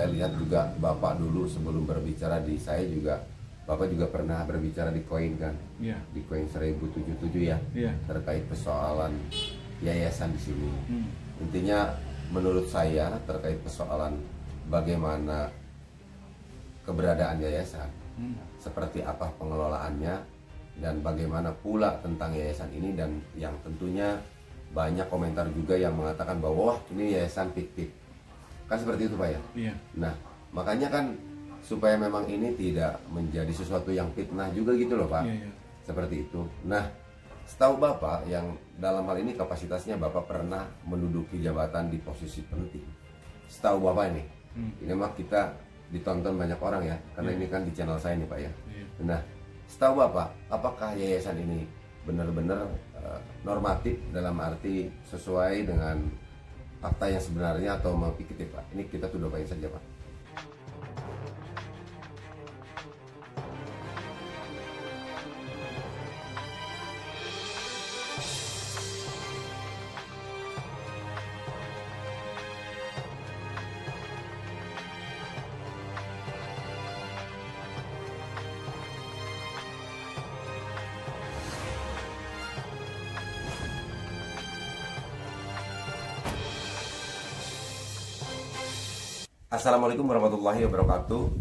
saya lihat juga Bapak dulu sebelum berbicara di saya juga, Bapak juga pernah berbicara di Koin kan? Iya. Di Koin 1077 ya, Iya. terkait persoalan yayasan di sini. Hmm. Intinya menurut saya terkait persoalan bagaimana keberadaan yayasan, seperti apa pengelolaannya, dan bagaimana pula tentang yayasan ini, dan yang tentunya banyak komentar juga yang mengatakan bahwa wah ini yayasan fiktif. Kan seperti itu Pak ya? Iya. Nah makanya kan supaya memang ini tidak menjadi sesuatu yang fitnah juga gitu loh Pak. Iya, iya. Seperti itu. Nah setahu Bapak yang dalam hal ini kapasitasnya Bapak pernah menduduki jabatan di posisi penting. Setahu Bapak ini, ini mah kita ditonton banyak orang ya, karena ini kan di channel saya nih Pak ya. Iya. Nah setahu Bapak, apakah yayasan ini benar-benar normatif dalam arti sesuai dengan fakta yang sebenarnya atau fiktif Pak? Ini kita tuduhkan saja Pak. Assalamualaikum warahmatullahi wabarakatuh.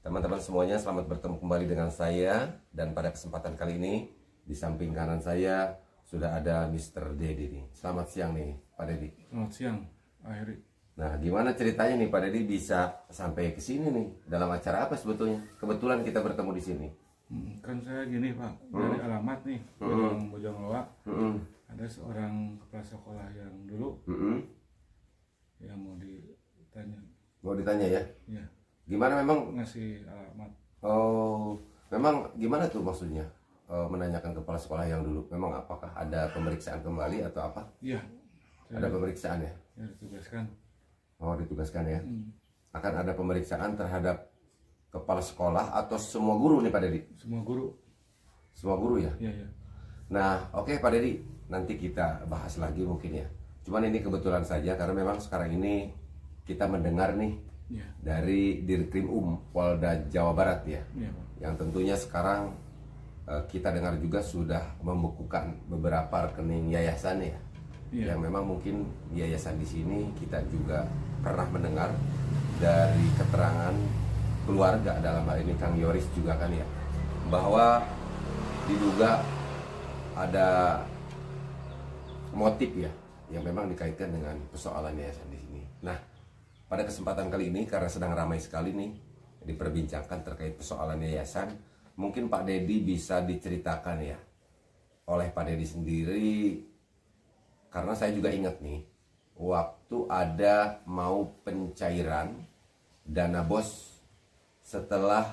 Teman-teman semuanya, selamat bertemu kembali dengan saya. Dan pada kesempatan kali ini, di samping kanan saya sudah ada Mr. Dedi nih. Selamat siang nih Pak Dedi. Selamat siang, Akhiri. Nah gimana ceritanya nih Pak Dedi bisa sampai ke sini nih? Dalam acara apa sebetulnya? Kebetulan kita bertemu di sini. Kan saya gini Pak, dari alamat nih, Bojongloa, ada seorang kepala sekolah yang dulu yang mau ditanya. Mau ditanya ya? Iya. Gimana memang? Ngasih alamat. Oh, memang gimana tuh maksudnya? Menanyakan kepala sekolah yang dulu. Memang apakah ada pemeriksaan kembali atau apa? Iya. Ada pemeriksaan ya? Ya ditugaskan. Oh, ditugaskan ya? Akan ada pemeriksaan terhadap kepala sekolah atau semua guru nih Pak Dedi? Semua guru. Semua guru ya? Iya, iya. Nah, oke Pak Dedi, nanti kita bahas lagi mungkin ya. Cuman ini kebetulan saja karena memang sekarang ini kita mendengar nih dari Dirkrim Polda Jawa Barat ya, yang tentunya sekarang kita dengar juga sudah membekukan beberapa rekening yayasan ya, yang memang mungkin yayasan di sini kita juga pernah mendengar dari keterangan keluarga, dalam hal ini Kang Yoris juga kan ya, bahwa diduga ada motif ya yang memang dikaitkan dengan persoalan yayasan di sini. Nah pada kesempatan kali ini karena sedang ramai sekali nih diperbincangkan terkait persoalan yayasan, mungkin Pak Dedi bisa diceritakan ya oleh Pak Dedi sendiri, karena saya juga ingat nih waktu ada mau pencairan dana BOS setelah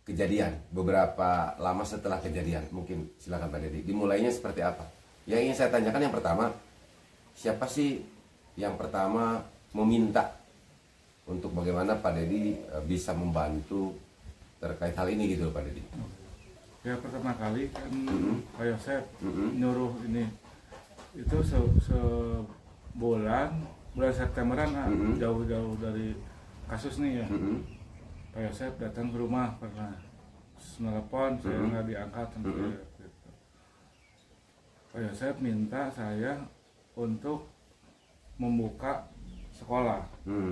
kejadian, beberapa lama setelah kejadian. Mungkin silakan Pak Dedi, dimulainya seperti apa? Yang ingin saya tanyakan yang pertama, siapa sih yang pertama meminta untuk bagaimana Pak Dedi bisa membantu terkait hal ini gitu Pak Dedi? Ya pertama kali kan Pak Yosef nyuruh ini itu bulan Septemberan jauh-jauh dari kasus nih ya. Pak Yosef datang ke rumah, pernah telepon, saya nggak diangkat sampai gitu. Pak Yosef minta saya untuk membuka sekolah,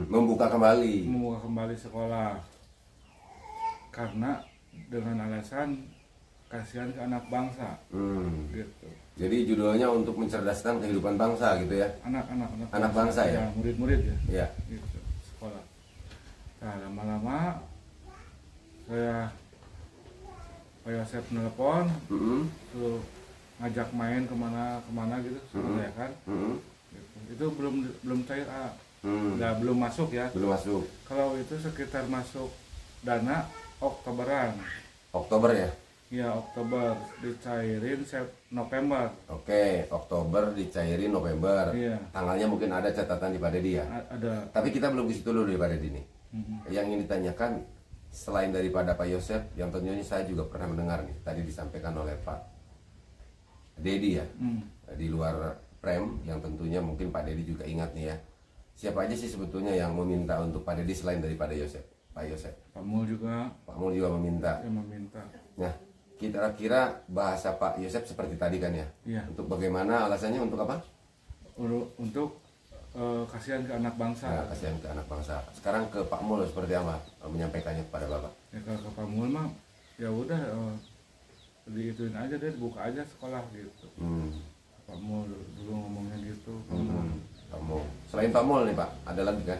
membuka kembali sekolah, karena dengan alasan kasihan ke anak bangsa, gitu. Jadi judulnya untuk mencerdaskan kehidupan bangsa gitu ya? Anak bangsa ya? Murid-murid ya? Iya. Gitu, sekolah. Nah lama-lama saya Pak Yosef nelpon, tuh ngajak main kemana gitu, sama saya kan. Gitu. Itu belum cair belum masuk ya. Belum masuk. Kalau itu sekitar masuk dana Oktoberan. Oktober ya? Iya Oktober, dicairin November. Oke, Oktober dicairin November. Iya. Tanggalnya mungkin ada catatan di Pak Dedi ya? Ada. Tapi kita belum ke situ dulu di Pak Dedi nih. Yang ingin ditanyakan selain daripada Pak Yosef, yang tentunya saya juga pernah mendengar nih, tadi disampaikan oleh Pak Dedi ya, di luar frame, yang tentunya mungkin Pak Dedi juga ingat nih ya, siapa aja sih sebetulnya yang meminta untuk Pak Dedi selain daripada Pak Yosep? Pak Mul juga. Pak Mul juga meminta. Yang meminta. Nah, kira-kira bahasa Pak Yosep seperti tadi kan ya? Iya. Untuk bagaimana alasannya untuk apa? Untuk kasihan ke anak bangsa. Nah, kasihan ke anak bangsa. Sekarang ke Pak Mul seperti apa menyampaikannya kepada Bapak? Ya kalau ke Pak Mul mah ya udah diituin aja deh, buka aja sekolah gitu. Pak Mul dulu ngomongnya gitu. Pak Mul. Selain Pak Mul nih Pak, ada lagi kan?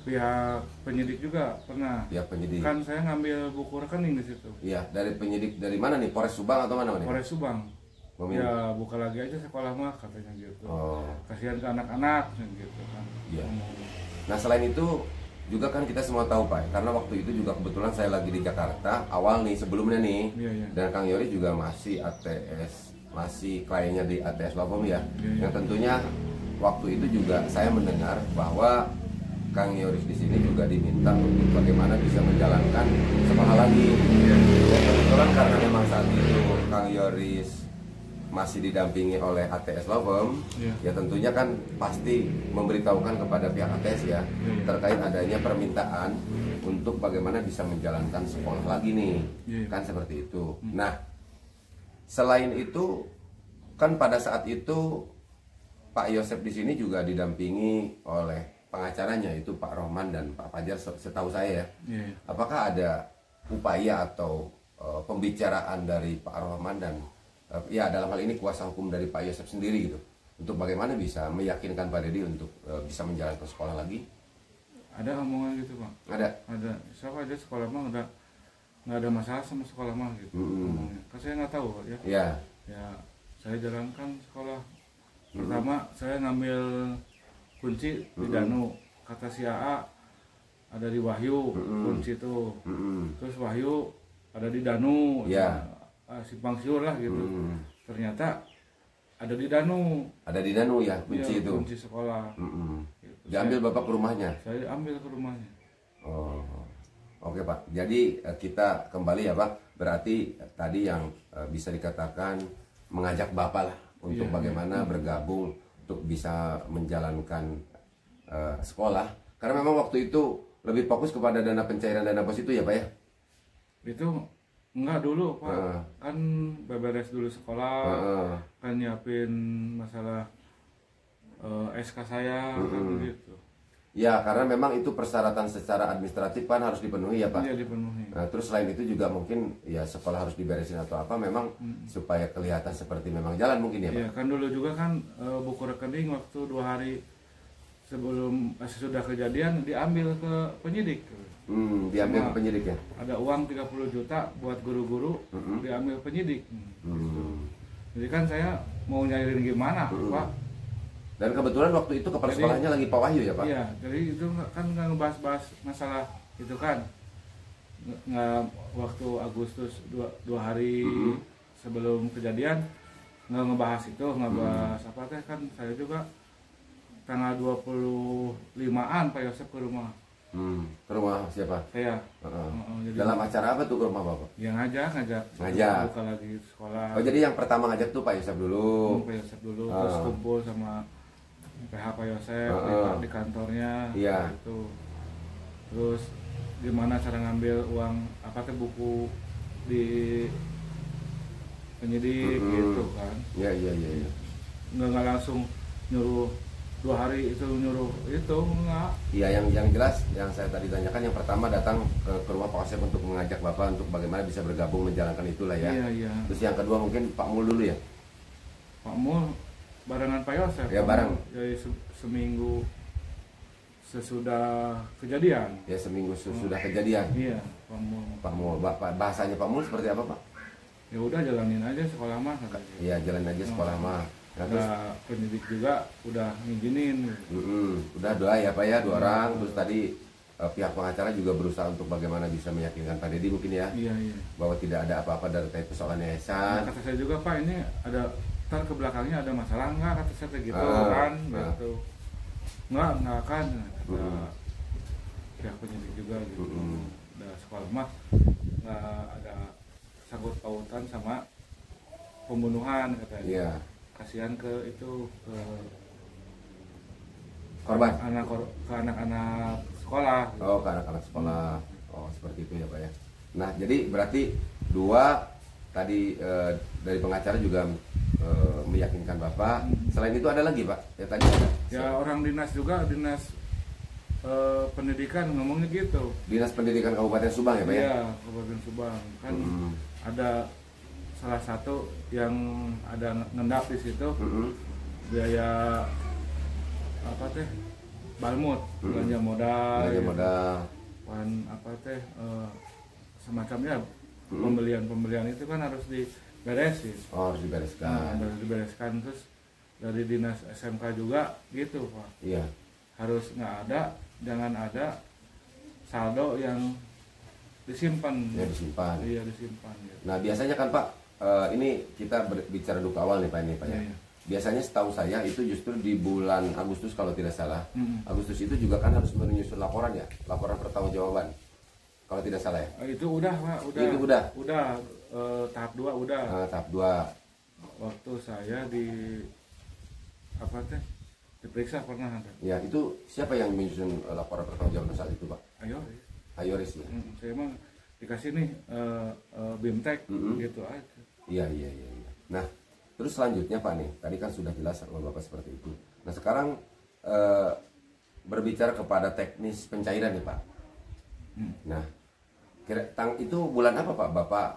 Pihak penyidik juga pernah. Pihak penyidik. Kan saya ngambil buku rekening di situ. Iya, dari penyidik dari mana nih? Polres Subang atau mana nih? Polres Subang. Meminta. Ya buka lagi aja sekolah mah katanya gitu. Oh. Kasihan ke anak-anak gitu kan. Iya. Nah selain itu juga kan kita semua tahu Pak, karena waktu itu juga kebetulan saya lagi di Jakarta awal nih sebelumnya nih. Iya. Dan Kang Yoris juga masih ATS, masih kliennya di ATS Bapom ya. Yang tentunya waktu itu juga saya mendengar bahwa Kang Yoris di sini juga diminta untuk bagaimana bisa menjalankan sekolah lagi. Dan kebetulan karena memang saat itu Kang Yoris masih didampingi oleh ATS Bapom, ya tentunya kan pasti memberitahukan kepada pihak ATS ya terkait adanya permintaan untuk bagaimana bisa menjalankan sekolah lagi nih, kan seperti itu. Nah, selain itu kan pada saat itu Pak Yosep di sini juga didampingi oleh pengacaranya itu Pak Rohman dan Pak Fajar setahu saya ya. Apakah ada upaya atau pembicaraan dari Pak Rohman dan ya dalam hal ini kuasa hukum dari Pak Yosep sendiri gitu untuk bagaimana bisa meyakinkan Pak Dedi untuk bisa menjalankan sekolah lagi? Ada omongan gitu Pak? Ada. Siapa aja sekolah mah nggak ada masalah sama sekolah mah gitu. Kan saya nggak tahu ya. Ya saya jalankan sekolah. Pertama saya ngambil kunci di Danu, kata si AA ada di Wahyu kunci itu. Terus Wahyu ada di Danu. Simpang siur lah gitu. Ternyata ada di Danu. Ada di Danu ya kunci itu. Kunci sekolah. Gitu. Diambil Bapak ke rumahnya. Saya ambil ke rumahnya. Oh, oke Pak. Jadi kita kembali ya Pak. Berarti tadi yang bisa dikatakan mengajak Bapak lah untuk bagaimana bergabung untuk bisa menjalankan sekolah. Karena memang waktu itu lebih fokus kepada dana pencairan dana pos itu ya Pak ya. Itu enggak dulu Pak, kan beberes dulu sekolah, kan nyiapin masalah SK saya, kan gitu. Ya, karena memang itu persyaratan secara administratif kan harus dipenuhi ya Pak. Iya dipenuhi. Nah, terus selain itu juga mungkin ya sekolah harus diberesin atau apa, memang supaya kelihatan seperti memang jalan mungkin ya Pak. Iya, kan dulu juga kan buku rekening waktu 2 hari sebelum sesudah kejadian diambil ke penyidik. Diambil ke penyidik ya? Ada uang 30 juta buat guru-guru, diambil penyidik. Jadi kan saya mau nyairin gimana Pak. Dan kebetulan waktu itu kepala sekolahnya lagi Pak Wahyu ya Pak? Iya, jadi itu kan nggak ngebahas-bahas masalah itu kan. Nggak waktu Agustus 2 hari sebelum kejadian nggak ngebahas itu, nggak bahas apa teh kan. Saya juga tanggal 25-an Pak Yosep ke rumah. Ke rumah siapa? Saya. Jadi dalam acara apa tuh ke rumah Bapak? Yang ngajak. Buka lagi sekolah. Oh jadi yang pertama ngajak tuh Pak Yosep dulu? Pak Yosep dulu, terus kumpul sama PH Pak Yosep di kantornya. Gitu. Terus gimana cara ngambil uang, apa tuh buku di penyidik gitu kan. Iya. Nggak langsung nyuruh 2 hari itu nyuruh itu enggak. Iya, yang jelas yang saya tadi tanyakan yang pertama datang ke rumah Pak Yosep untuk mengajak Bapak untuk bagaimana bisa bergabung menjalankan itulah ya. Iya. Terus yang kedua mungkin Pak Mul dulu ya. Pak Mul barengan Pak Yosep. Ya bareng. Jadi seminggu sesudah kejadian. Ya seminggu sesudah kejadian. Iya, Pak Mul. Pak Mul, bahasanya Pak Mul seperti apa Pak? Ya udah jalanin aja sekolah mah katanya. Iya, jalanin aja sekolah mah. Nah, terus penyidik juga udah ngizinin. Udah doa ya Pak ya, 2 orang. Terus tadi pihak pengacara juga berusaha untuk bagaimana bisa meyakinkan Pak Dedi mungkin ya. Iya. Bahwa tidak ada apa-apa dari persoalan yayasan. Kata saya juga Pak, ini ada ntar ke belakangnya ada masalah enggak, kata saya gitu kan. Gitu. Enggak kan. Pihak penyidik juga gitu. Udah sekolah mah nggak ada sangkut pautan sama pembunuhan katanya. Iya. Kasihan ke itu ke Korban? Ke anak-anak sekolah. Oh, ke anak-anak sekolah. Oh, seperti itu ya Pak ya. Nah, jadi berarti dua tadi dari pengacara juga meyakinkan Bapak. Selain itu ada lagi Pak? Ya tadi ada. Ya orang dinas juga, dinas pendidikan ngomongnya gitu. Dinas Pendidikan Kabupaten Subang ya Pak ya? Iya, Kabupaten Subang. Kan ada salah satu yang ada ngendap di situ. Biaya apa teh? Balmut, belanja modal. Belanja modal. Kan apa teh semacamnya pembelian itu kan harus diberesin. Oh, harus dibereskan. Harus dibereskan. Terus dari dinas SMK juga gitu Pak. Iya. Harus nggak ada, jangan ada saldo yang disimpan. Ya disimpan. Iya disimpan. Gitu. Nah biasanya kan Pak, ini kita bicara duka awal nih Pak ini Pak ya. Iya. Biasanya setahu saya itu justru di bulan Agustus kalau tidak salah. Agustus itu juga kan harus menyusun laporan ya, laporan pertanggungjawaban. Kalau tidak salah ya. Itu udah Pak, udah. Itu udah. Udah tahap 2 udah. Tahap 2. Waktu saya di apa teh? Diperiksa pernah ada. Ya, itu siapa yang menyusun laporan pertanggungjawaban saat itu Pak? Ayoris. Ayoris ya. Saya emang dikasih nih BIMTEK gitu aja. Iya. Nah, terus selanjutnya Pak nih, tadi kan sudah jelas sama Bapak seperti itu. Nah sekarang berbicara kepada teknis pencairan nih Pak. Nah, itu bulan apa Pak Bapak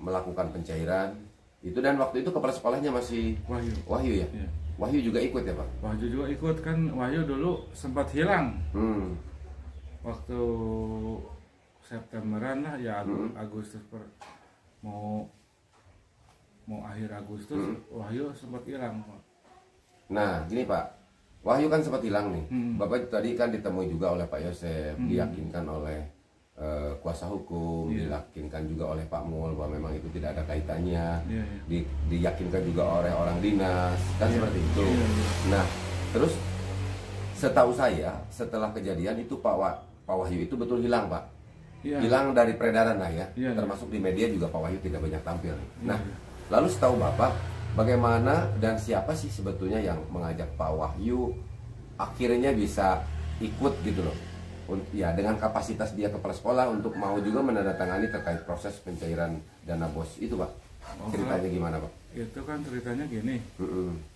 melakukan pencairan itu, dan waktu itu kepala sekolahnya masih Wahyu ya? Iya. Wahyu juga ikut ya Pak? Wahyu juga ikut, kan Wahyu dulu sempat hilang. Waktu Septemberan lah ya, Agustus mau akhir Agustus Wahyu sempat hilang Pak. Nah gini Pak, Wahyu kan sempat hilang nih. Bapak tadi kan ditemui juga oleh Pak Yosef, diyakinkan oleh kuasa hukum, diyakinkan juga oleh Pak Mul bahwa memang itu tidak ada kaitannya, diyakinkan juga oleh orang dinas, kan seperti itu. Nah terus setahu saya setelah kejadian itu Pak Wahyu itu betul hilang Pak. Hilang dari peredaran lah ya, termasuk di media juga Pak Wahyu tidak banyak tampil. Nah lalu setahu Bapak, bagaimana dan siapa sih sebetulnya yang mengajak Pak Wahyu akhirnya bisa ikut gitu loh? Ya dengan kapasitas dia kepala sekolah untuk mau juga menandatangani terkait proses pencairan dana BOS itu Pak. Ceritanya gimana Pak? Itu kan ceritanya gini.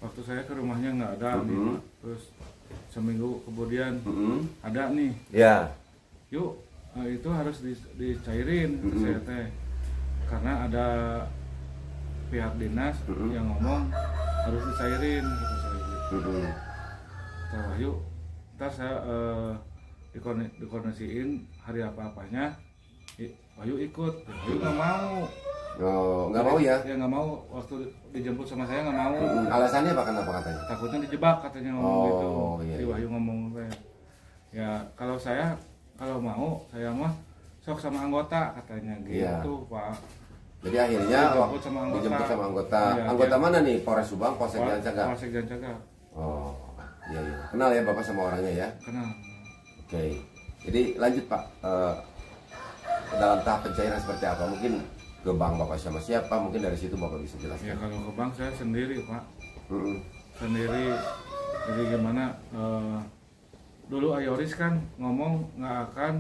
Waktu saya ke rumahnya nggak ada nih Pak. Terus seminggu kemudian ada nih. Ya. Yuk itu harus dicairin saya teh. Karena ada pihak dinas yang ngomong harus dicairin gitu saya. Wahyu, ntar saya dikoordinasiin hari apa-apanya, Wahyu ikut. Wahyu nggak mau. Oh, nggak mau ya? Ya nggak mau, waktu dijemput sama saya nggak mau. Alasannya apa, kenapa katanya? Takutnya dijebak katanya ngomong gitu. Iya. Si Wahyu ngomong kayak, ya kalau mau saya mah sok sama anggota katanya gitu Pak. Jadi akhirnya dijemput sama anggota. Anggota mana nih? Polres Subang, Polsek Jancaga? Polsek Jancaga. Oh, iya. Kenal ya Bapak sama orangnya ya? Kenal. Oke. Jadi lanjut Pak, dalam tahap pencairan seperti apa? Mungkin ke bank Bapak sama siapa? Mungkin dari situ Bapak bisa jelaskan. Ya kalau ke bank saya sendiri Pak. Sendiri. Jadi gimana? Dulu Ayoris kan ngomong nggak akan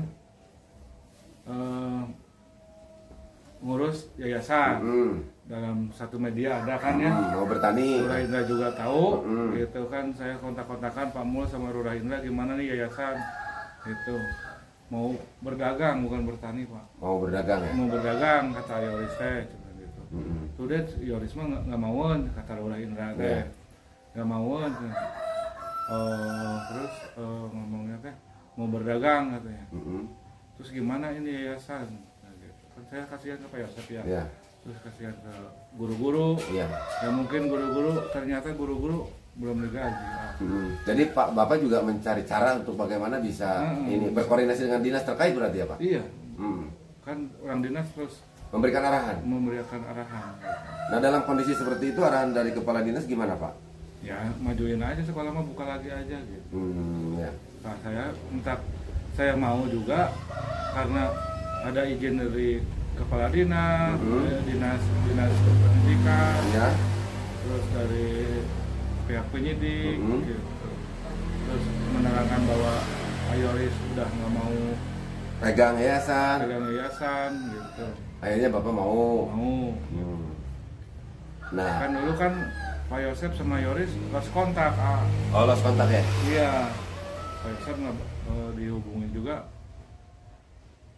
ngurus yayasan. Dalam satu media ada kan ya. Mau bertani. Rurah Indra juga tahu. Gitu kan, saya kontak-kontakan Pak Mul sama Rurah Indra gimana nih yayasan. Gitu. Mau berdagang bukan bertani Pak. Mau berdagang ya? Mau berdagang kata Yoris teh gitu. Tuh deh Yoris mah nggak mauan kata Rurah Indra teh. Nggak mauan. Terus ngomongnya teh mau berdagang katanya. Terus gimana ini yayasan? Nah, gitu. Kan saya kasihan ke Pak Yosef ya. Terus kasihan ke guru-guru. Ya mungkin guru-guru ternyata guru-guru belum digaji. Jadi Pak Bapak juga mencari cara untuk bagaimana bisa ini berkoordinasi dengan dinas terkait berarti ya Pak? Iya. Kan orang dinas terus memberikan arahan. Nah dalam kondisi seperti itu arahan dari kepala dinas gimana Pak? Ya majuin aja sekolah mah buka lagi aja gitu. Nah saya mau juga karena ada izin dari kepala dinas, dinas pendidikan, terus dari pihak penyidik, gitu. terus menerangkan bahwa Yoris udah nggak mau pegang yayasan gitu. Akhirnya Bapak mau. Nah, kan dulu kan Pak Yosep sama Yoris lost kontak. Oh, lost kontak ya? Iya, Pak Yosep nggak dihubungin juga,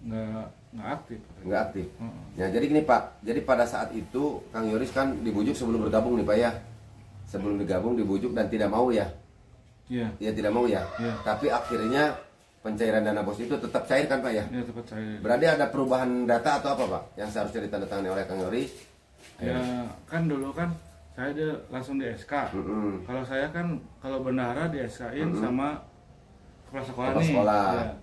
nggak aktif. Nggak aktif. Ya, jadi gini Pak, jadi pada saat itu Kang Yoris kan dibujuk sebelum bergabung nih Pak ya, sebelum digabung dibujuk dan tidak mau ya? Iya. Dia tidak mau ya? Iya. Tapi akhirnya pencairan dana bos itu tetap cair kan Pak ya? Iya, tetap cair. Berarti ada perubahan data atau apa Pak yang seharusnya ditandatangani oleh Kang Yoris? Ya kan dulu kan saya langsung di SK. Kalau saya kan kalau bendahara di SK-in sama kepala sekolah nih. Ya.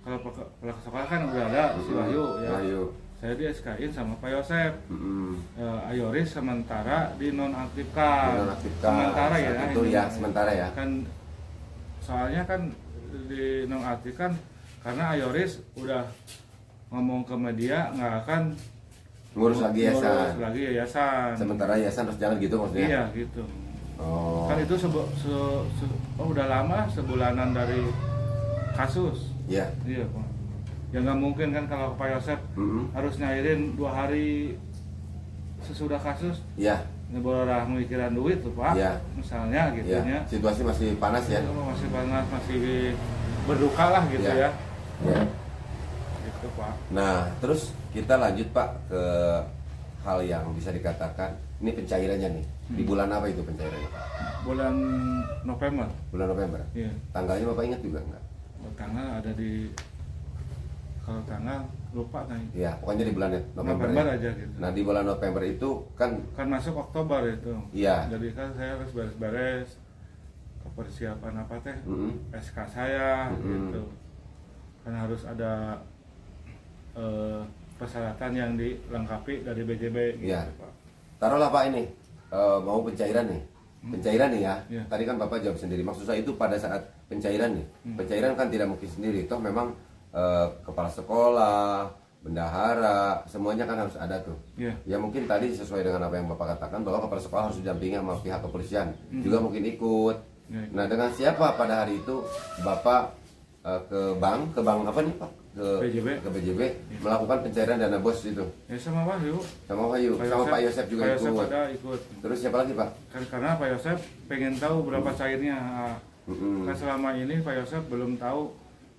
Kalau kepala sekolah kan udah ada si Wahyu ya. Saya di SK-in sama Pak Yosep. Yoris sementara dinonaktifkan. Sementara ya. Itu ya sementara ya. Kan soalnya kan dinonaktifkan karena Yoris udah ngomong ke media nggak akan ngurus lagi yayasan. Sementara yayasan harus jangan gitu maksudnya? Iya gitu. Kan itu udah lama, sebulanan dari kasus. Iya. Iya Pak. Ya nggak mungkin kan kalau Pak Yosep harus nyairin 2 hari sesudah kasus. Iya. Ngeborah mikiran duit tuh Pak. Iya. Misalnya gitu ya. Situasi masih panas ya? Masih panas, masih berduka lah gitu ya. Gitu Pak. Nah terus kita lanjut Pak ke hal yang bisa dikatakan ini pencairannya nih. Di bulan apa itu pencairannya Pak? Bulan November. Bulan November? Iya. Tanggalnya Bapak ingat juga enggak? Tanggal ada di, kalau tanggal lupa kan. Iya, pokoknya di bulan November ya? Aja gitu. Nah di bulan November itu kan masuk Oktober itu. Iya. Jadi kan saya harus beres-beres ke persiapan apa teh, SK saya gitu. Kan harus ada persyaratan yang dilengkapi dari BJB gitu, ya. Pak. Taruhlah Pak ini mau pencairan nih. Pencairan nih ya. Tadi kan Bapak jawab sendiri. Maksud saya itu pada saat pencairan nih. Pencairan kan tidak mungkin sendiri. Toh memang kepala sekolah, bendahara, semuanya kan harus ada tuh. Ya mungkin tadi sesuai dengan apa yang Bapak katakan bahwa kepala sekolah harus didampingi sama pihak kepolisian. Juga mungkin ikut. Nah, dengan siapa pada hari itu Bapak ke bank apa nih Pak? Ke BJB melakukan pencairan dana bos itu. Ya sama Wahyu. Sama Pak Yosep juga Pak Yosep ikut. Terus siapa lagi Pak? Karena Pak Yosep pengen tahu berapa cairnya. Kan selama ini Pak Yosep belum tahu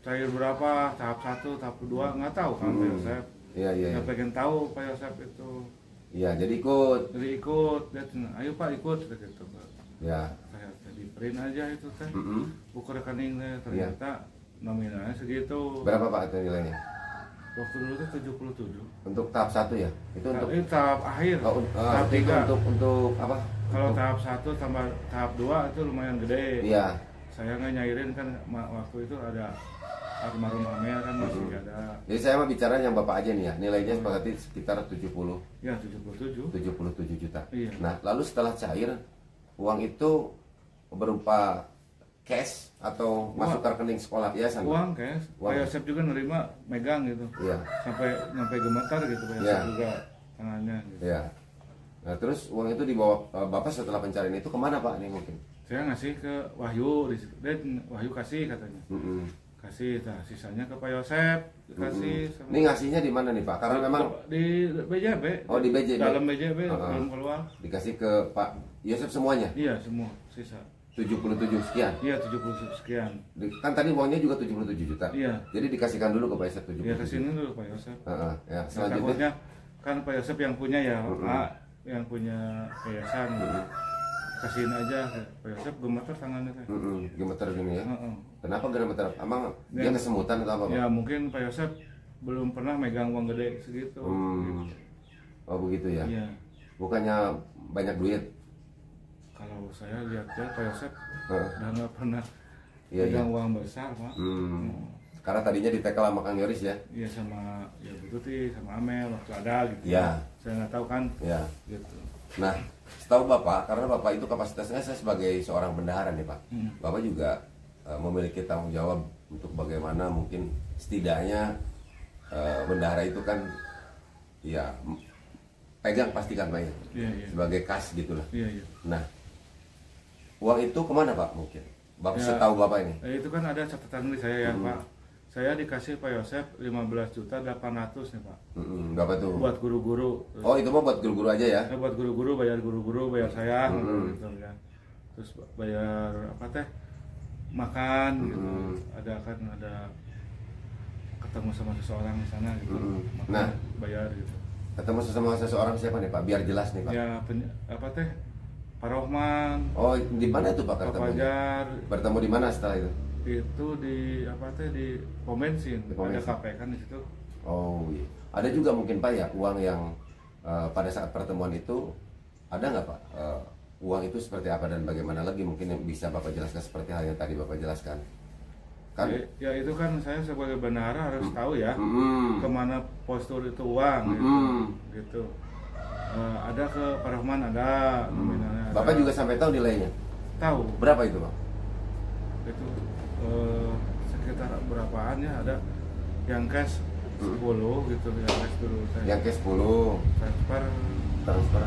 cair berapa, tahap 1, tahap 2, nggak tahu kan Pak Yosep. Iya. Pengen tahu Pak Yosep itu. Iya, jadi ikut. Dia ayo Pak ikut gitu. Ya. Saya di print aja itu teh. Buku rekeningnya ternyata nominalnya segitu. Berapa Pak itu nilainya? Waktu dulu tuh 77. Untuk tahap 1 ya? Itu untuk tahap akhir. Tahap 3 untuk apa? Kalau tahap 1 tambah tahap 2 itu lumayan gede. Iya. Saya nggak nyairin kan waktu itu ada almarhum Amel kan masih ada. Jadi saya mau bicara yang Bapak aja nih ya. Nilainya berarti sekitar 70. Ya, 77 juta. Iya. Nah, lalu setelah cair uang itu berupa cash atau masuk ke rekening sekolah yayasan? Uang cash. Pak Yosep juga nerima, megang gitu. Iya. Sampai gemetar gitu Pak Yosep juga tangannya. Gitu. Iya. Nah terus uang itu dibawa Bapak setelah pencarian itu kemana Pak nih mungkin? Saya ngasih ke Wahyu, Wahyu kasih katanya. Kasih, nah sisanya ke Pak Yosep kasih. Ini ngasihnya di mana nih Pak? Karena memang di BJB. Oh di BJB. Dalam BJB belum keluar. Dikasih ke Pak Yosep semuanya? Iya semua sisa. 77 sekian? Iya 77 sekian. Kan tadi uangnya juga 77 juta? Iya. Jadi dikasihkan dulu ke Pak Yosep 77? Iya kesini dulu Pak Yosep. Ya, selanjutnya? Kan Pak Yosep yang punya ya, yang punya yayasan. Kasihin aja Pak Yosep gemeter tangannya. Gemeter gini ya? Kenapa gemeter? Emang dia kesemutan atau apa? Ya mungkin Pak Yosep belum pernah megang uang gede segitu. Oh begitu ya? Iya. Bukannya banyak duit? Kalau saya lihat Pak Yosep udah nggak pernah pegang uang besar Pak. Karena tadinya ditekel sama Kang Yoris ya? Iya sama ya Bututi, sama Amel waktu ada gitu. Iya. Saya nggak tahu kan. Iya. Gitu. Nah, setahu Bapak, karena Bapak itu kapasitasnya saya sebagai seorang bendahara nih Pak. Bapak juga memiliki tanggung jawab untuk bagaimana mungkin setidaknya bendahara itu kan ya pegang pastikan Pak ya. Sebagai kas gitulah. Iya. Nah, uang itu kemana Pak mungkin? Bapak setahu Bapak ini? Itu kan ada catatan di saya ya Pak. Saya dikasih Pak Yosep 15.800.000 nih Pak. Berapa tuh? Buat guru-guru. Oh itu mah buat guru-guru aja ya? Buat guru-guru, bayar saya gitu ya. Terus bayar apa teh? Makan gitu. Ada ketemu sama seseorang di sana gitu. Nah, bayar gitu. Ketemu sama seseorang siapa nih Pak? Biar jelas nih Pak. Ya apa teh? Pak Rohman. Oh di mana tuh Pak ketemunya? Pak Fajar. Bertemu di mana setelah itu? Itu di apa teh di pom bensin. Ada KP kan di situ. Oh iya. Ada juga mungkin Pak ya uang yang pada saat pertemuan itu ada nggak Pak? Uang itu seperti apa dan bagaimana lagi mungkin yang bisa Bapak jelaskan seperti hal yang tadi Bapak jelaskan? Kan? Ya itu kan saya sebagai bendahara harus tahu ya kemana postur itu uang gitu. Ada ke Pak Rahman ada nominalnya. Bapak juga sampai tahu nilainya? Tahu. Berapa itu Pak? Itu sekitar berapaan ya, ada yang cash 10 gitu, yang cash dulu saya. Yang cash 10 transfer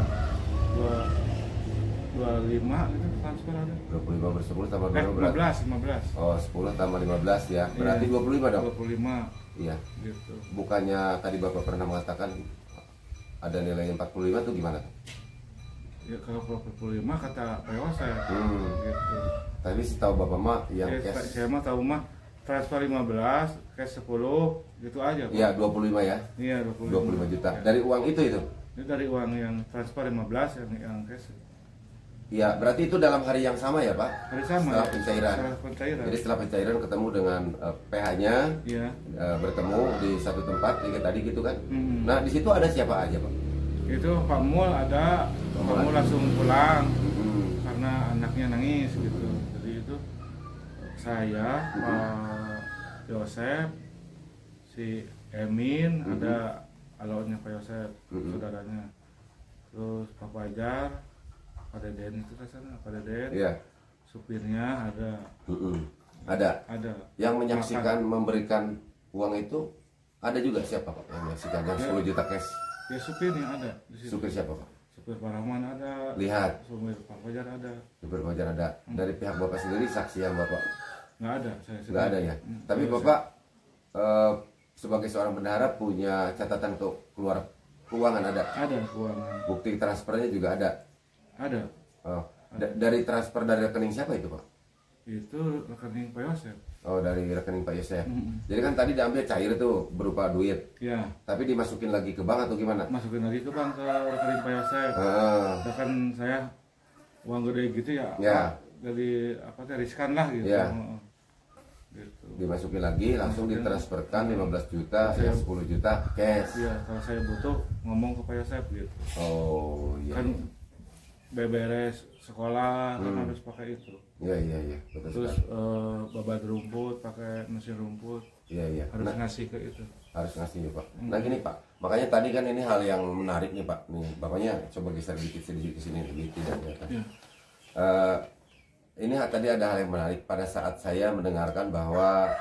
25 gitu transfer ada. 25 ber 10 tambah 15. Oh 10 tambah 15 ya, berarti iya. 25 dong? 25. Iya gitu. Bukannya tadi Bapak pernah mengatakan ada nilainya 45 tuh gimana? Ya kalau 45 kata Pak Yosep gitu. Tapi setahu Bapak mah yang cash saya mah tahu mah transfer 15, cash 10 gitu aja Pak. Iya 25 ya? Iya 25 juta ya. Dari uang itu? Ini dari uang yang transfer 15 yang cash. Iya, berarti itu dalam hari yang sama ya Pak? Hari sama. Setelah pencairan. Jadi setelah pencairan ketemu dengan PH-nya, bertemu di satu tempat, tadi gitu kan? Nah di situ ada siapa aja Pak? Itu Pak Mul ada, Pak Mul langsung pulang karena anaknya nangis gitu. Jadi itu saya, Pak Yosep, si Emin, ada alaunya Pak Yosep, saudaranya. Terus Pak Fajar, Pak Deden itu rasanya, Pak Deden, supirnya ada. Ada. Yang menyaksikan memberikan uang itu ada juga siapa Pak yang menyaksikan yang 10 juta cash? Ya supirnya ada. Supir siapa Pak? Supir Pak Rahman ada. Lihat. Supir Pak Fajar ada. Supir Pak Fajar ada. Dari pihak Bapak sendiri saksi yang Bapak? Nggak ada. Nggak ada ya. Tapi Bapak sebagai seorang bendahara punya catatan untuk keluar keuangan ada? Ada keuangan. Bukti transfernya juga ada? Ada. Oh. Dari transfer dari rekening siapa itu Pak? Itu rekening Pak Yosep. Oh dari rekening Pak Yosep. Jadi kan tadi diambil cair tuh berupa duit. Ya. Tapi dimasukin lagi ke bank atau gimana? Masukin lagi ke bank ke rekening Pak Yosep. Kan saya uang gede gitu ya. Jadi apa teh riskan lah gitu. Gitu. Dimasukin lagi langsung ditransferkan 15 juta, ya 10 juta cash. Iya, kalau saya butuh ngomong ke Pak Yosep gitu. Oh iya. Kan beberes sekolah kan harus pakai itu. Iya. Betul. Terus babat rumput pakai mesin rumput. Iya. Harus ngasih ke itu. Harus ngasih ya Pak. Nah gini Pak, makanya tadi kan ini hal yang menarik nih Pak. Nih bapaknya coba geser sedikit ke sini lebih tidak ya kan. Ini tadi ada hal yang menarik pada saat saya mendengarkan bahwa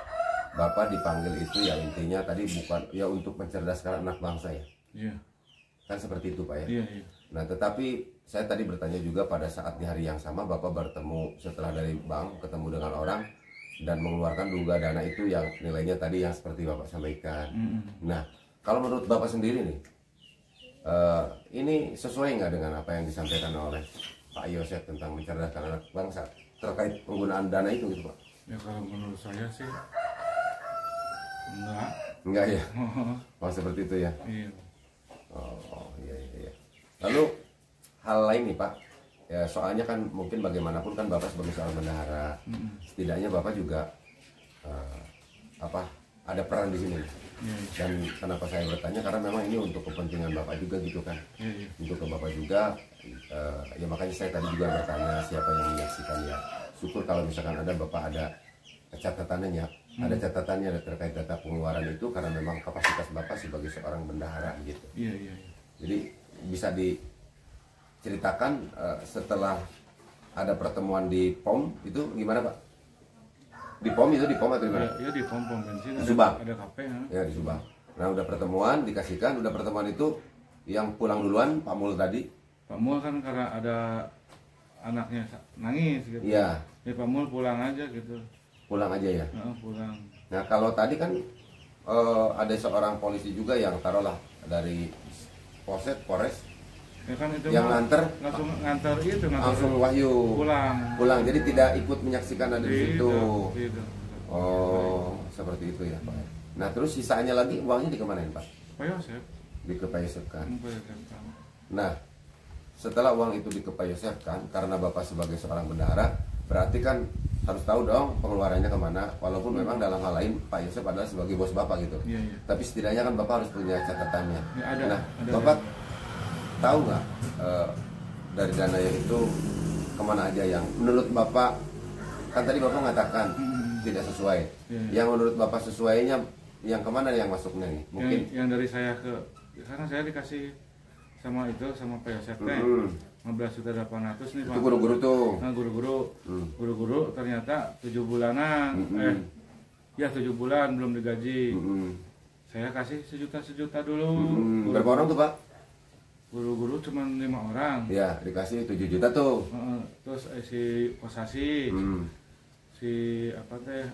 Bapak dipanggil itu ya intinya tadi bukan ya untuk mencerdaskan anak bangsa ya. Iya. Kan seperti itu Pak ya. Iya. Nah tetapi saya tadi bertanya juga pada saat di hari yang sama Bapak bertemu setelah dari bank ketemu dengan orang dan mengeluarkan duga dana itu yang nilainya tadi yang seperti Bapak sampaikan. Nah kalau menurut Bapak sendiri nih ini sesuai nggak dengan apa yang disampaikan oleh Pak Yosep tentang mencerdaskan anak bangsa terkait penggunaan dana itu gitu Pak? Ya kalau menurut saya sih enggak ya. Oh seperti itu ya. Iya. Oh iya. Lalu hal lain nih Pak, ya soalnya kan mungkin bagaimanapun kan Bapak sebagai seorang bendahara, setidaknya Bapak juga ada peran di sini. Dan kenapa saya bertanya karena memang ini untuk kepentingan Bapak juga gitu kan, untuk ke Bapak juga, ya makanya saya tadi juga bertanya siapa yang menyaksikan ya. Syukur kalau misalkan ada Bapak ada catatannya, ada catatannya terkait data pengeluaran itu karena memang kapasitas Bapak sebagai seorang bendahara gitu. Iya. Jadi bisa diceritakan setelah ada pertemuan di POM itu gimana Pak? Di POM itu di POM atau gimana? Iya di pom bensin. Di Subang. Ada kafe ya. Ya di Subang. Nah udah pertemuan dikasihkan, udah pertemuan itu yang pulang duluan Pak Mul tadi. Pak Mul kan karena ada anaknya nangis gitu. Iya. Ya Pak Mul pulang aja gitu. Pulang aja ya. Pulang. Nah kalau tadi kan ada seorang polisi juga yang taruhlah dari Polres Ya kan itu yang nganter langsung Wahyu pulang, jadi tidak ikut menyaksikan ada di situ. Oh, seperti itu ya Pak. Nah terus sisanya lagi uangnya dikemanain Pak? Pak Yosep. Dikepayosepkan. Nah setelah uang itu dikepayosepkan, karena Bapak sebagai seorang bendahara berarti kan harus tahu dong pengeluarannya kemana, walaupun memang dalam hal lain Pak Yosep adalah sebagai bos Bapak gitu. Iya. Tapi setidaknya kan Bapak harus punya catatannya. Ya, ada, nah ada, Bapak tahu nggak dari dana yang itu kemana aja yang menurut Bapak, kan tadi Bapak mengatakan tidak sesuai. Yang menurut Bapak sesuainya yang kemana yang masuknya nih? Mungkin yang dari saya karena saya dikasih sama Pak Yosep 15.800.000 nih Pak. Itu guru-guru tuh. Nah guru-guru ternyata 7 bulanan, 7 bulan belum digaji. Saya kasih sejuta dulu. Berapa orang tuh Pak? Guru-guru cuma 5 orang. Ya dikasih 7 juta tuh. Terus si Kosasi, si apa teh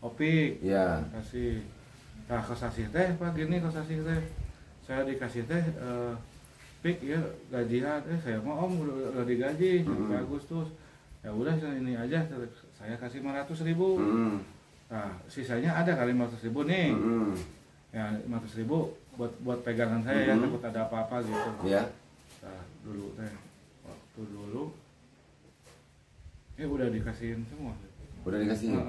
Opik, ya kasih. Nah Kosasi teh Pak gini Kosasi teh, saya dikasih teh Pik ya gajian, saya mau Om udah digaji sampai Agustus. Ya udah ini aja saya kasih 500.000. Nah sisanya ada kali 500.000 nih. Ya 500.000 buat pegangan saya ya, takut ada apa-apa gitu. Ya. Nah dulu teh waktu dulu udah dikasihin semua. Udah dikasihin.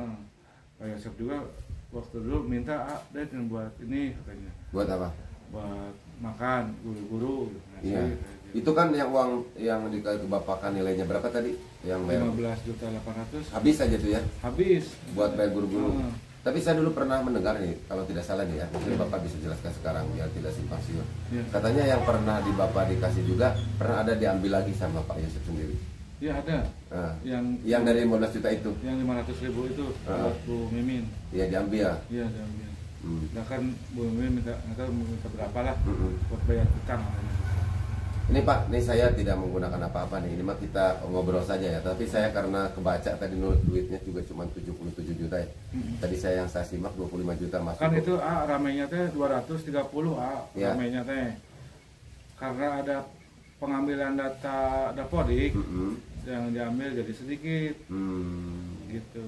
Pak Yosep juga waktu dulu minta yang buat ini katanya. Buat apa? Buat makan guru-guru. Iya. Itu kan yang uang yang dikebapakan nilainya berapa tadi? Yang 15.800.000. Habis aja tuh ya? Habis. Buat bayar guru-guru. Tapi saya dulu pernah mendengar nih, kalau tidak salah nih ya, mungkin Bapak bisa jelaskan sekarang biar tidak simpang siur. Katanya yang pernah di Bapak dikasih juga pernah ada diambil lagi sama Pak Yosep sendiri. Iya ada. Yang dari 15 juta itu. Yang 500.000 itu buat Bu Mimin. Iya diambil. Iya diambil. Nah kan Bu Mimin minta berapa lah buat bayar utang. Ini Pak, ini saya tidak menggunakan apa-apa nih. Ini mah kita ngobrol saja ya. Tapi saya karena kebaca tadi duitnya juga cuma 77 juta ya. Tadi saya simak 25 juta masuk. Kan itu ramainya teh 230 ya. Ramainya teh. Karena ada pengambilan data Dapodik yang diambil jadi sedikit. Gitu.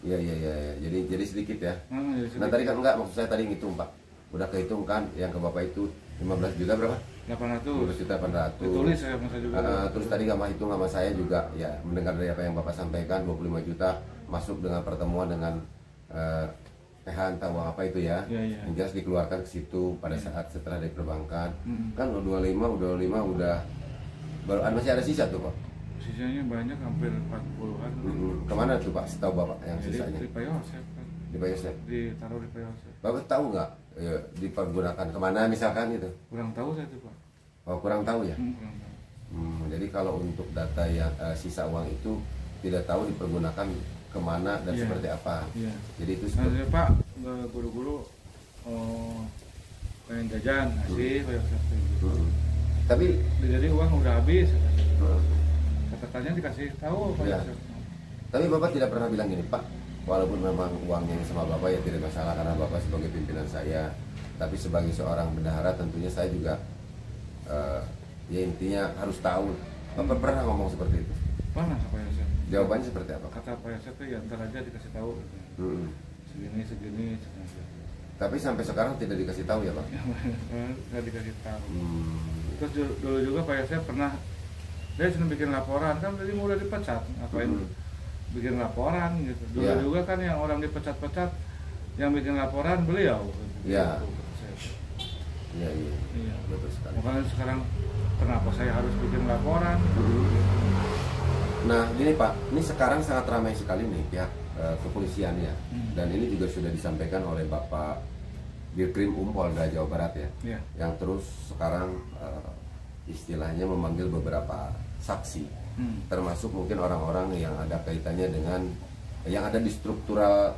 Iya. Jadi sedikit ya. Jadi sedikit. Nah tadi kan enggak, maksud saya tadi ngitung Pak. Udah kehitung kan yang ke Bapak itu 15 juta berapa? 800. 15.800. Ditulis saya masa juga. Terus tadi nggak hitung sama saya juga ya, mendengar dari apa yang Bapak sampaikan 25 juta masuk dengan pertemuan dengan PH entah uang apa itu ya. Yang jelas dikeluarkan ke situ pada saat setelah dari perbankan. Kan 25 udah baru masih ada sisa tuh Pak. Sisanya banyak, hampir 40-an. Kemana tuh Pak setahu Bapak yang sisanya? Di Pak Yosep kan. Di Pak Yosep? Ditaruh di Pak Yosep. Bapak tahu nggak dipergunakan kemana misalkan gitu? Kurang tahu saya tuh Pak. Oh kurang tahu ya? Kurang tahu. Jadi kalau untuk data yang sisa uang itu tidak tahu dipergunakan kemana dan seperti apa. Jadi itu seperti Pak, guru-guru pengen jajan ngasih Pak Yosep gitu. Tapi jadi uang udah habis. Catatannya dikasih tahu Pak Yosep. Tapi Bapak tidak pernah bilang gini Pak, walaupun memang uangnya sama Bapak ya tidak masalah karena Bapak sebagai pimpinan saya, tapi sebagai seorang bendahara tentunya saya juga ya intinya harus tahu. Bapak pernah ngomong seperti itu? Pernah Pak Yosep. Jawabannya seperti apa? Kata Pak Yosep ya ntar aja dikasih tahu. Segini. Tapi sampai sekarang tidak dikasih tahu ya Pak? Nggak dikasih tahu. Terus dulu juga Pak Yosep pernah dia cuma bikin laporan, kan tadi udah dipecat, ngapain bikin laporan gitu. Dulu juga kan yang orang dipecat-pecat yang bikin laporan beliau. Iya. Iya. Betul sekali. Makanya sekarang kenapa saya harus bikin laporan? Nah, gini Pak, ini sekarang sangat ramai sekali nih pihak kepolisian ya. Dan ini juga sudah disampaikan oleh Bapak Dirkrim Polda Jawa Barat ya. Yang terus sekarang istilahnya memanggil beberapa saksi. Termasuk mungkin orang-orang yang ada kaitannya dengan yang ada di struktural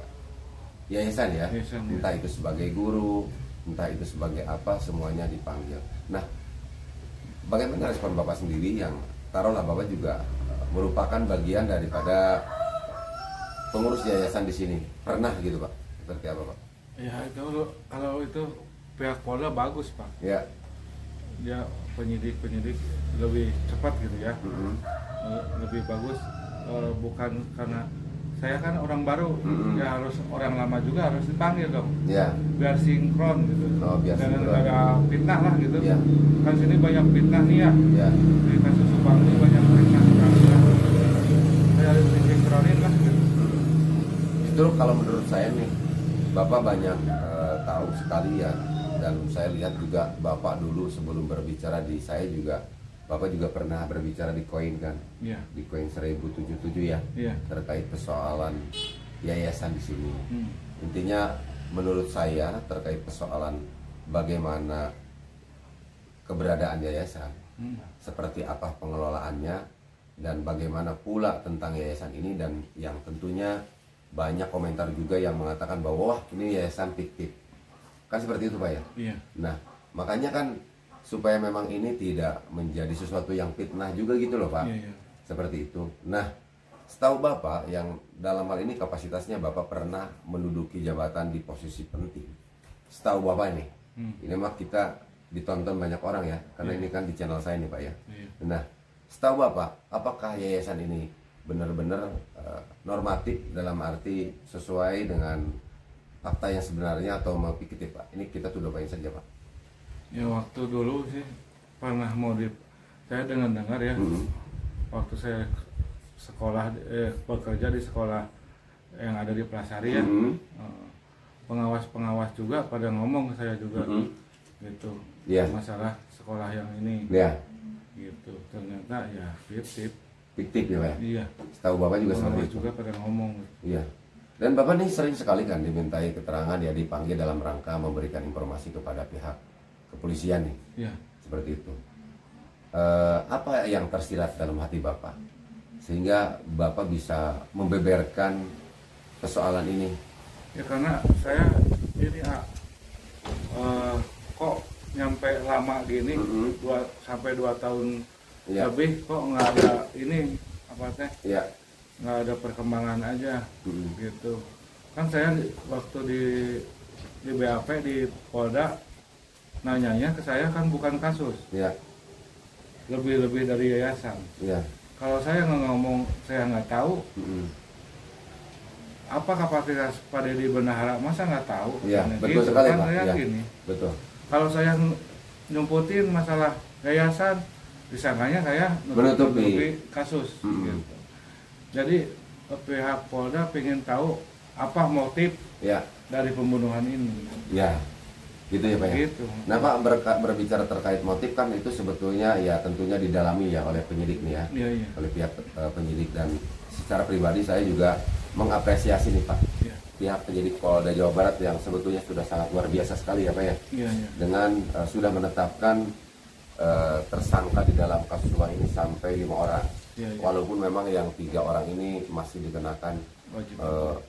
yayasan ya. Entah itu sebagai guru, entah itu sebagai apa, semuanya dipanggil. Nah, bagaimana respon Bapak sendiri yang taruhlah Bapak juga merupakan bagian daripada pengurus yayasan di sini. Pernah gitu Pak? Seperti apa Pak? Ya itu kalau itu pihak Polda bagus Pak. Ya. Dia penyidik lebih cepat gitu ya. Lebih bagus, bukan karena saya kan orang baru, ya harus orang lama juga harus dipanggil dong. Ya. Biar sinkron gitu. Oh, biar dan sinkron. ada fitnah lah gitu. Ya. Kan sini banyak fitnah nih ya. Ya. Di kasus Subang ini banyak fitnah. Saya harus disinkronin lah gitu. Itu kalau menurut saya nih, Bapak banyak tahu sekali ya, dan saya lihat juga Bapak dulu sebelum berbicara di saya juga, Bapak juga pernah berbicara di Koin kan, di Koin 1077 ya, terkait persoalan yayasan di sini. Intinya menurut saya terkait persoalan bagaimana keberadaan yayasan, seperti apa pengelolaannya, dan bagaimana pula tentang yayasan ini, dan yang tentunya banyak komentar juga yang mengatakan bahwa wah ini yayasan fiktif, kan seperti itu Pak ya. Nah makanya kan supaya memang ini tidak menjadi sesuatu yang fitnah juga gitu loh Pak. Seperti itu. Nah setahu Bapak yang dalam hal ini kapasitasnya Bapak pernah menduduki jabatan di posisi penting. Setahu Bapak nih, ini mah kita ditonton banyak orang ya, karena ini kan di channel saya nih Pak ya. Nah setahu Bapak, apakah yayasan ini benar-benar normatif dalam arti sesuai dengan fakta yang sebenarnya atau mau fiktif Pak? Ini kita tuh doain saja Pak. Ya waktu dulu sih pernah saya dengar ya, waktu saya sekolah bekerja di sekolah yang ada di Plasari ya, pengawas juga pada ngomong ke saya juga gitu, masalah sekolah yang ini, gitu. Ternyata ya fiktif ya Pak ya? Iya. Setahu Bapak juga seperti itu. Juga pada ngomong. Iya. Dan Bapak nih sering sekali kan dimintai keterangan ya, dipanggil dalam rangka memberikan informasi kepada pihak kepolisian nih. Iya. Seperti itu. Apa yang tersirat dalam hati Bapak sehingga Bapak bisa membeberkan persoalan ini? Ya karena saya ini kok nyampe lama gini, 2 sampai 2 tahun lebih kok nggak ada ini apa teh? Nggak ada perkembangan aja, gitu. Kan saya waktu di BAP di Polda nanyanya ke saya kan bukan kasus, lebih dari yayasan. Kalau saya nggak ngomong saya nggak tahu, apa kapasitas Pak Deddy Bendahara, masa nggak tahu? Betul gitu, sekali kan Pak. saya gini. Betul. Kalau saya nyumputin masalah yayasan, disangkanya saya menutupi kasus. Gitu. Jadi pihak Polda pengen tahu apa motif dari pembunuhan ini. Gitu ya Pak ya. Gitu. Nah Pak, berbicara terkait motif kan itu sebetulnya ya tentunya didalami ya oleh penyidik nih ya, oleh pihak penyidik, dan secara pribadi saya juga mengapresiasi nih Pak, pihak penyidik Polda Jawa Barat yang sebetulnya sudah sangat luar biasa sekali ya Pak ya, dengan sudah menetapkan tersangka di dalam kasus uang ini sampai 5 orang. Walaupun memang yang 3 orang ini masih dikenakan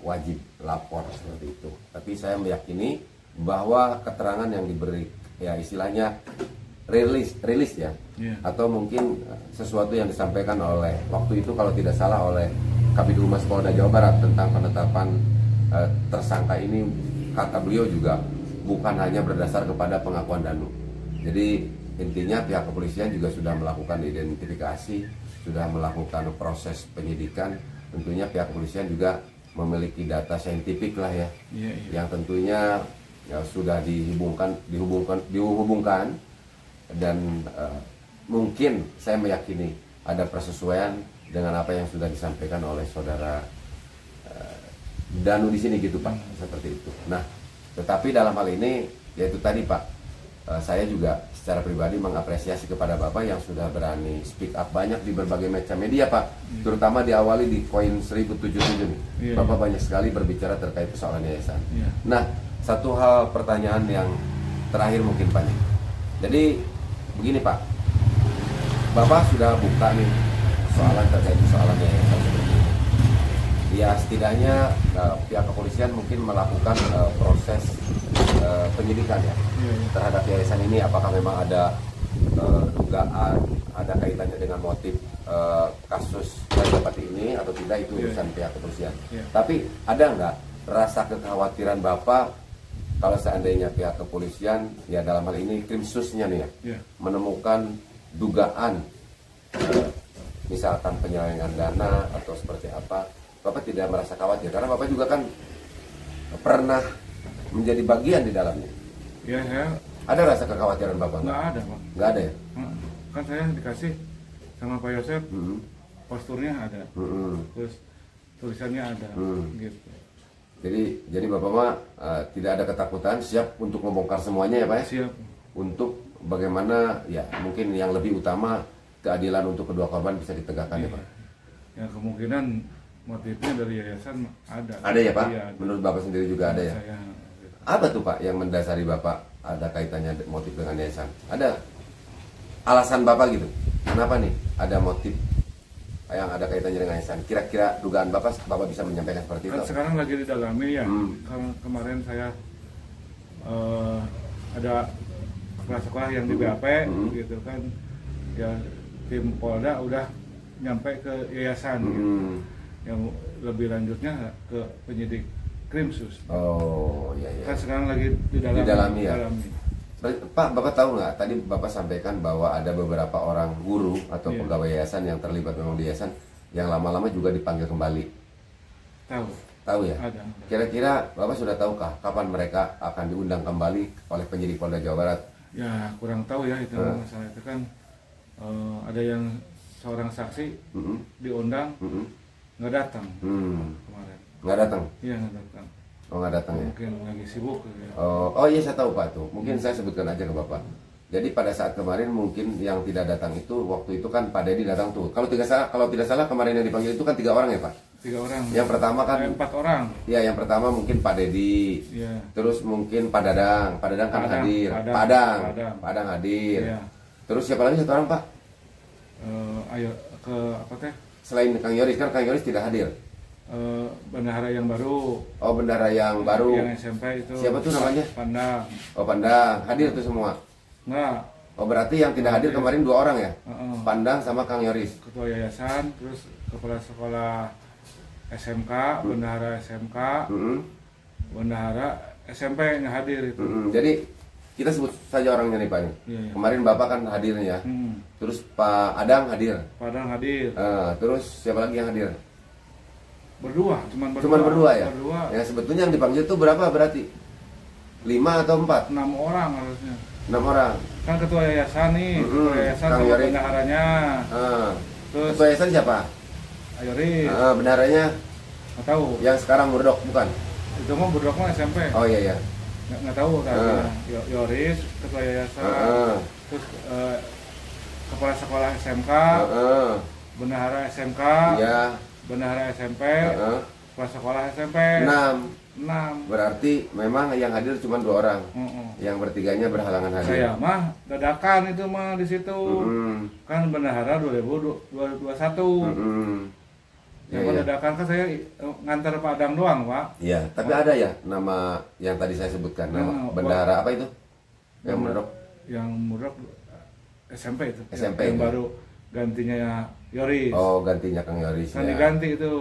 wajib lapor seperti itu, tapi saya meyakini bahwa keterangan yang diberi ya istilahnya rilis ya, atau mungkin sesuatu yang disampaikan oleh waktu itu kalau tidak salah oleh Kabid Humas Polda Jawa Barat tentang penetapan tersangka ini, kata beliau juga bukan hanya berdasar kepada pengakuan Danu. Jadi intinya pihak kepolisian juga sudah melakukan identifikasi, sudah melakukan proses penyidikan. Tentunya pihak kepolisian juga memiliki data saintifik lah ya, yang tentunya sudah dihubungkan dan mungkin saya meyakini ada persesuaian dengan apa yang sudah disampaikan oleh saudara Danu di sini gitu Pak, seperti itu. Nah, tetapi dalam hal ini yaitu tadi Pak, saya juga secara pribadi mengapresiasi kepada Bapak yang sudah berani speak up banyak di berbagai macam media Pak, terutama diawali di Koin 1077 nih. Bapak banyak sekali berbicara terkait persoalan yayasan. Nah, satu hal pertanyaan yang terakhir mungkin Pak. Jadi begini Pak, Bapak sudah buka nih soalan terkait persoalan yayasan seperti ini. Ya setidaknya pihak kepolisian mungkin melakukan proses penyidikan ya terhadap yayasan ini, apakah memang ada dugaan ada kaitannya dengan motif kasus Raja Pati ini atau tidak, itu urusan pihak kepolisian. Tapi ada nggak rasa kekhawatiran Bapak kalau seandainya pihak kepolisian, ya dalam hal ini Krimsusnya nih ya, menemukan dugaan misalkan penyelewengan dana atau seperti apa, Bapak tidak merasa khawatir? Karena Bapak juga kan pernah menjadi bagian di dalamnya. Ya, saya... Ada rasa kekhawatiran Bapak? Nggak ada, Pak. Nggak ada ya? Kan saya dikasih sama Pak Yosef, posturnya ada, terus tulisannya ada, gitu. Jadi Bapak mah tidak ada ketakutan, siap untuk membongkar semuanya ya Pak ya? Siap. Untuk bagaimana ya mungkin yang lebih utama keadilan untuk kedua korban bisa ditegakkan ya Pak? Ya kemungkinan motifnya dari yayasan ada. Ada ya Pak? Iya, ada. Menurut Bapak sendiri juga ada ya? Apa tuh Pak yang mendasari Bapak ada kaitannya motif dengan yayasan? Ada alasan Bapak gitu? Kenapa nih ada motif yang ada kaitannya dengan yayasan? Kira-kira dugaan Bapak bisa menyampaikan seperti kan itu? Sekarang lagi didalami ya. Kemarin saya ada kepala sekolah yang di BAP gitu kan. Ya tim Polda udah nyampe ke yayasan gitu. Yang lebih lanjutnya ke penyidik Krimsus. Oh iya. Kan sekarang lagi didalami ya. Pak, Bapak tahu nggak? Tadi Bapak sampaikan bahwa ada beberapa orang guru atau pegawai yayasan yang terlibat memang di yayasan yang lama-lama juga dipanggil kembali. Tahu ya? Ada. Kira-kira Bapak sudah tahukah kapan mereka akan diundang kembali oleh penyidik Polda Jawa Barat? Ya kurang tahu ya itu masalah itu kan ada yang seorang saksi diundang nggak datang kemarin. Nggak datang? Iya nggak datang. Oh nggak datang ya? Mungkin lagi sibuk ya. Oh iya saya tahu Pak tuh. Mungkin saya sebutkan aja ke Bapak. Jadi pada saat kemarin mungkin yang tidak datang itu waktu itu kan Pak Dedi datang tuh. Kalau tidak salah kemarin yang dipanggil itu kan 3 orang ya Pak? 3 orang. Yang pertama kan 4 orang. Iya yang pertama mungkin Pak Dedi. Iya. Terus mungkin Pak Dadang. Pak Dadang kan hadir. Padang hadir. Iya. Terus siapa lagi 1 orang Pak? Ayo ke apa teh? Selain Kang Yoris, kan Kang Yoris tidak hadir. Bendahara yang baru. Oh bendahara yang baru. Yang SMP itu. Siapa tuh namanya? Pandang. Oh Pandang, hadir tuh semua? Enggak. Oh berarti yang tidak hadir kemarin 2 orang ya? Pandang sama Kang Yoris. Ketua yayasan, terus kepala sekolah SMK, bendahara SMK, bendahara SMP yang hadir itu. Jadi kita sebut saja orangnya nih Pak nih. Iya. Kemarin Bapak kan hadir ya. Terus Pak Adang hadir. Pak Adang hadir. Terus siapa lagi yang hadir? Berdua. Cuman berdua ya? Berdua. Ya sebetulnya yang dipanggil itu berapa berarti? 5 atau 4? 6 orang harusnya. 6 orang. Kan ketua yayasan nih, ketua yayasan sama bendaharanya. Terus ketua yayasan siapa? Yoris. Bendaharanya? Nggak tahu. Yang sekarang Murdok bukan? Itu mah Murdok mah SMP. Oh iya. Nggak tahu tadi. Yoris, ketua yayasan. Terus kepala sekolah SMK. Bendahara SMK. Iya. Bendahara SMP. Kepala sekolah SMP. 6. Berarti memang yang hadir cuma 2 orang. Yang bertiganya berhalangan hadir. Saya mah dadakan itu mah di situ. Kan bendahara 2021. Yang dadakan kan saya ngantar Pak Adang doang, Pak. Iya, tapi ada ya nama yang tadi saya sebutkan, nama bendahara apa itu? Yang Murdok. Yang Murdok SMP itu. SMP yang baru gantinya Yoris. Oh, gantinya Kang Yoris. Kan diganti itu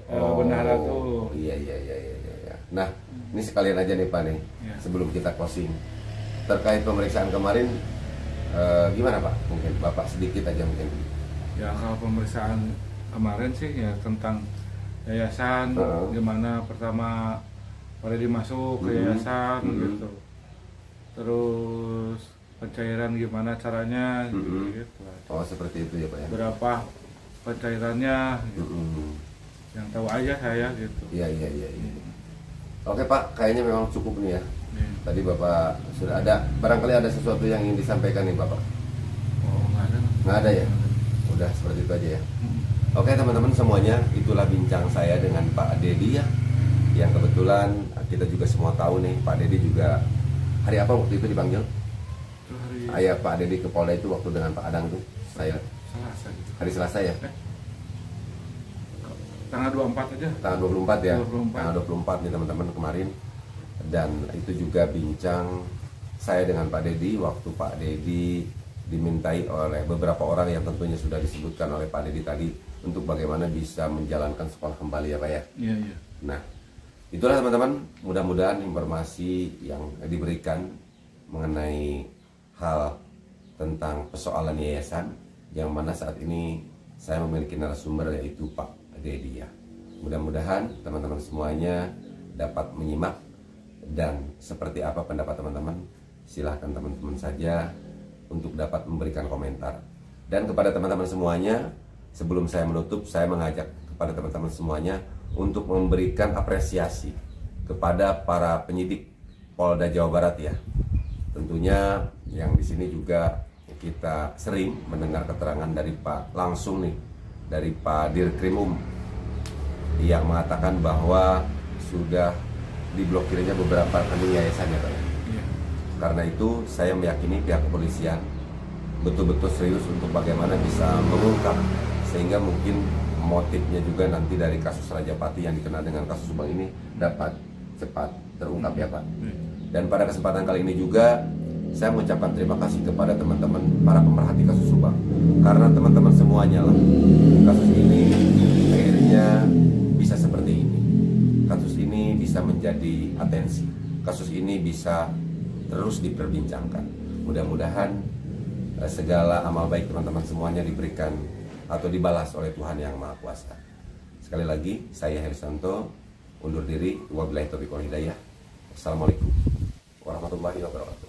bendahara tuh. Iya. Nah, ini sekalian aja nih Pak nih, sebelum kita closing terkait pemeriksaan kemarin, gimana Pak? Mungkin Bapak sedikit aja mungkin. Ya kalau pemeriksaan kemarin sih ya tentang yayasan, gimana pertama pada dimasuk ke yayasan gitu, terus pencairan gimana caranya gitu. Oh seperti itu ya Pak ya. Berapa pencairannya? Gitu. Yang tahu aja saya gitu. Iya. Oke Pak, kayaknya memang cukup nih ya. Tadi Bapak sudah ada, barangkali ada sesuatu yang ingin disampaikan nih Bapak? Oh nggak ada. Nggak ada ya? Udah seperti itu aja ya. Oke teman-teman semuanya, itulah bincang saya dengan Pak Dedi ya. Yang kebetulan kita juga semua tahu nih, Pak Dedi juga hari apa waktu itu dipanggil? Ayah Pak Dedi ke Polda itu waktu dengan Pak Adang tuh. Saya Selasa gitu. Hari Selasa ya? Tanggal 24 aja. Tanggal 24 ya? 24. Tanggal 24 nih teman-teman kemarin. Dan itu juga bincang saya dengan Pak Dedi waktu Pak Dedi dimintai oleh beberapa orang yang tentunya sudah disebutkan oleh Pak Dedi tadi untuk bagaimana bisa menjalankan sekolah kembali ya Pak ya. Iya, iya. Nah, itulah teman-teman, mudah-mudahan informasi yang diberikan mengenai hal tentang persoalan yayasan yang mana saat ini saya memiliki narasumber yaitu Pak Dedi ya. Mudah-mudahan teman-teman semuanya dapat menyimak, dan seperti apa pendapat teman-teman silahkan teman-teman saja untuk dapat memberikan komentar. Dan kepada teman-teman semuanya, sebelum saya menutup, saya mengajak kepada teman-teman semuanya untuk memberikan apresiasi kepada para penyidik Polda Jawa Barat ya. Tentunya yang di sini juga kita sering mendengar keterangan dari Pak langsung nih dari Pak Dirkrimum yang mengatakan bahwa sudah diblokirnya beberapa rekening yayasan ya Pak ya. Karena itu saya meyakini pihak kepolisian betul-betul serius untuk bagaimana bisa mengungkap, sehingga mungkin motifnya juga nanti dari kasus Rajapati yang dikenal dengan kasus Subang ini dapat cepat terungkap ya Pak. Dan pada kesempatan kali ini juga saya mengucapkan terima kasih kepada teman-teman para pemerhati kasus Subang, karena teman-teman semuanya lah kasus ini akhirnya bisa seperti ini. Kasus ini bisa menjadi atensi, kasus ini bisa terus diperbincangkan. Mudah-mudahan segala amal baik teman-teman semuanya diberikan atau dibalas oleh Tuhan Yang Maha Kuasa. Sekali lagi, saya Herisanto undur diri. Wabillahi taufiq wal hidayah. Assalamualaikum warahmatullahi wabarakatuh.